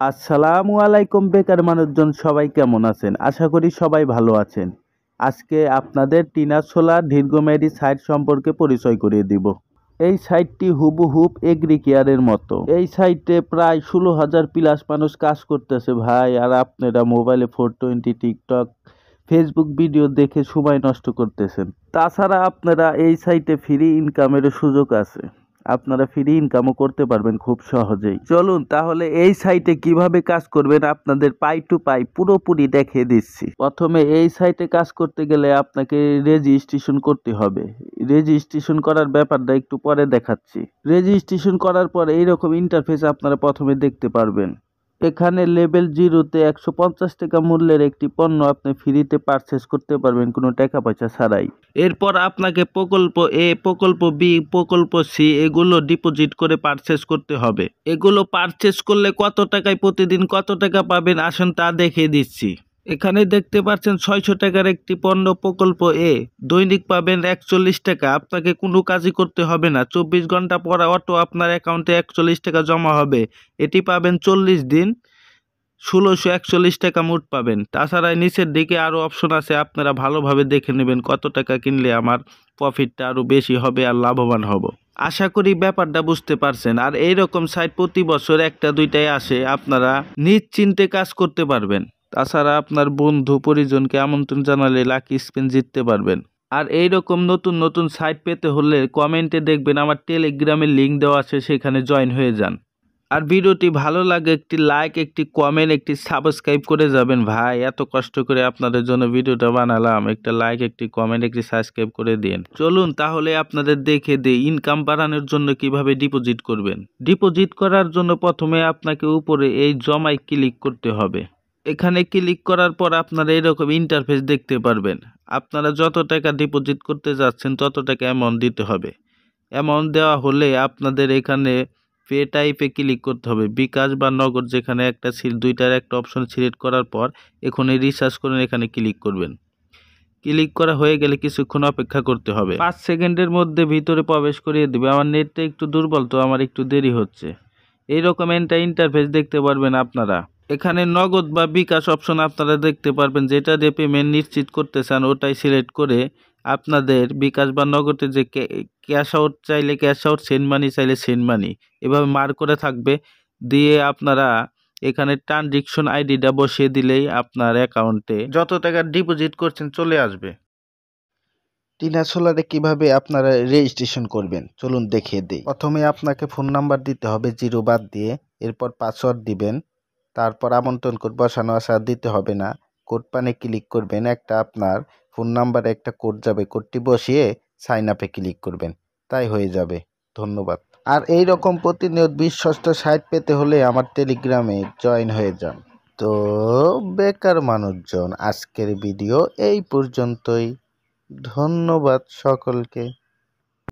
আসসালামু আলাইকুম বেকার মানুষজন, সবাই কেমন আছেন? আশা করি সবাই ভালো আছেন। আজকে আপনাদের টিনা সোলার দীর্ঘমেয়াদী সাইট সম্পর্কে পরিচয় করিয়ে দিব। এই সাইটটি হুবহুব এগ্রিকেয়ারের মতো। এই সাইটে প্রায় 16,000 প্লাস মানুষ কাজ করতেছে ভাই, আর আপনারা মোবাইলে 420 টিকটক ফেসবুক ভিডিও দেখে সময় নষ্ট করতেছেন। তাছাড়া আপনারা এই সাইটে ফ্রি ইনকামেরও সুযোগ আছে। আপনারা ফ্রি ইনকামও করতে পারবেন খুব সহজেই। চলুন তাহলে এই সাইটে কিভাবে কাজ করবেন আপনাদের পাই টু পাই পুরোপুরি দেখিয়ে দিচ্ছি। প্রথমে এই সাইটে কাজ করতে গেলে আপনাকে রেজিস্ট্রেশন করতে হবে। রেজিস্ট্রেশন করার ব্যাপারটা একটু পরে দেখাচ্ছি। রেজিস্ট্রেশন করার পর এইরকম ইন্টারফেস আপনারা প্রথমে দেখতে পারবেন। এখানে লেভেল 0-তে 150 টাকা মূল্যের একটি পণ্য আপনি ফ্রিতে পারচেস করতে পারবেন কোনো টাকা পয়সা ছাড়াই। এরপর আপনাকে প্রকল্প এ, প্রকল্প বি, প্রকল্প সি এগুলো ডিপোজিট করে পারচেস করতে হবে। এগুলো পারচেস করলে কত টাকায় প্রতিদিন কত টাকা পাবেন আসুন তা দেখিয়ে দিচ্ছি। এখানে দেখতে পাচ্ছেন 600 টাকার একটি পণ্য প্রকল্প এ, দৈনিক পাবেন 41 টাকা। আপনাকে কোনো কাজই করতে হবে না, 24 ঘন্টা পর অটো আপনার অ্যাকাউন্টে 41 টাকা জমা হবে। এটি পাবেন 40 দিন, 1641 টাকা মোট পাবেন। তাছাড়া নিচের দিকে আরও অপশন আছে, আপনারা ভালোভাবে দেখে নেবেন কত টাকা কিনলে আমার প্রফিটটা আরও বেশি হবে আর লাভবান হব। আশা করি ব্যাপারটা বুঝতে পারছেন। আর এইরকম সাইট প্রতি বছর একটা দুইটাই আসে, আপনারা নিশ্চিন্তে কাজ করতে পারবেন। তাছাড়া আপনার বন্ধু পরিজনকে আমন্ত্রণ জানালে লাকি স্পিন জিততে পারবেন। আর এইরকম নতুন নতুন সাইট পেতে হলে কমেন্টে দেখবেন আমার টেলিগ্রামের লিঙ্ক দেওয়া আছে, সেখানে জয়েন হয়ে যান। আর ভিডিওটি ভালো লাগে একটি লাইক, একটি কমেন্ট, একটি সাবস্ক্রাইব করে যাবেন ভাই। এত কষ্ট করে আপনাদের জন্য ভিডিওটা বানালাম, একটা লাইক, একটি কমেন্ট, একটি সাবস্ক্রাইব করে দিন। চলুন তাহলে আপনাদের দেখে দিই ইনকাম বাড়ানোর জন্য কিভাবে ডিপোজিট করবেন। ডিপোজিট করার জন্য প্রথমে আপনাকে উপরে এই জমায় ক্লিক করতে হবে। এখানে ক্লিক করার পর আপনারা এরকম ইন্টারফেস দেখতে পারবেন। আপনারা যত টাকা ডিপোজিট করতে যাচ্ছেন তত টাকা অ্যামাউন্ট দিতে হবে। অ্যামাউন্ট দেওয়া হলে আপনাদের এখানে পে টাইপে ক্লিক করতে হবে, বিকাশ বা নগদ যেখানে একটা দুইটার একটা অপশন সিলেক্ট করার পর এখানে রিচার্জ করেন, এখানে ক্লিক করবেন। ক্লিক করা হয়ে গেলে কিছুক্ষণ অপেক্ষা করতে হবে, 5 সেকেন্ডের মধ্যে ভিতরে প্রবেশ করিয়ে দেবে। আমার নেটটা একটু দুর্বল তো আমার একটু দেরি হচ্ছে। এইরকম একটা ইন্টারফেস দেখতে পারবেন আপনারা। এখানে নগদ বা বিকাশ অপশন আপনারা দেখতে পারবেন, যেটা দিয়ে পেমেন্ট নিশ্চিত করতে চান ওটাই সিলেক্ট করে আপনাদের বিকাশ বা নগদে যে ক্যাশ আউট চাইলে ক্যাশ আউট, সেন্ড মানি চাইলে সেন্ড মানি এভাবে মার্ক করে থাকবে। দিয়ে আপনারা এখানে ট্রানজেকশন আইডিটা বসিয়ে দিলেই আপনার অ্যাকাউন্টে যত টাকা ডিপোজিট করছেন চলে আসবে। টিনা সোলারে কিভাবে আপনারা রেজিস্ট্রেশন করবেন চলুন দেখিয়ে দিই। প্রথমে আপনাকে ফোন নাম্বার দিতে হবে 0 বাদ দিয়ে, এরপর পাসওয়ার্ড দিবেন, তারপর আমন্ত্রণ কোড বসানো আছে আর দিতে হবে না। কোড পানে ক্লিক করবেন, একটা আপনার ফোন নাম্বারে একটা কোড যাবে, কোডটি বসিয়ে সাইন আপে ক্লিক করবেন, তাই হয়ে যাবে। ধন্যবাদ। আর এই রকম প্রতিনিয়ত বিশ্বস্ত সাইট পেতে হলে আমার টেলিগ্রামে জয়েন হয়ে যান। তো বেকার মানুষজন, আজকের ভিডিও এই পর্যন্তই। ধন্যবাদ সকলকে।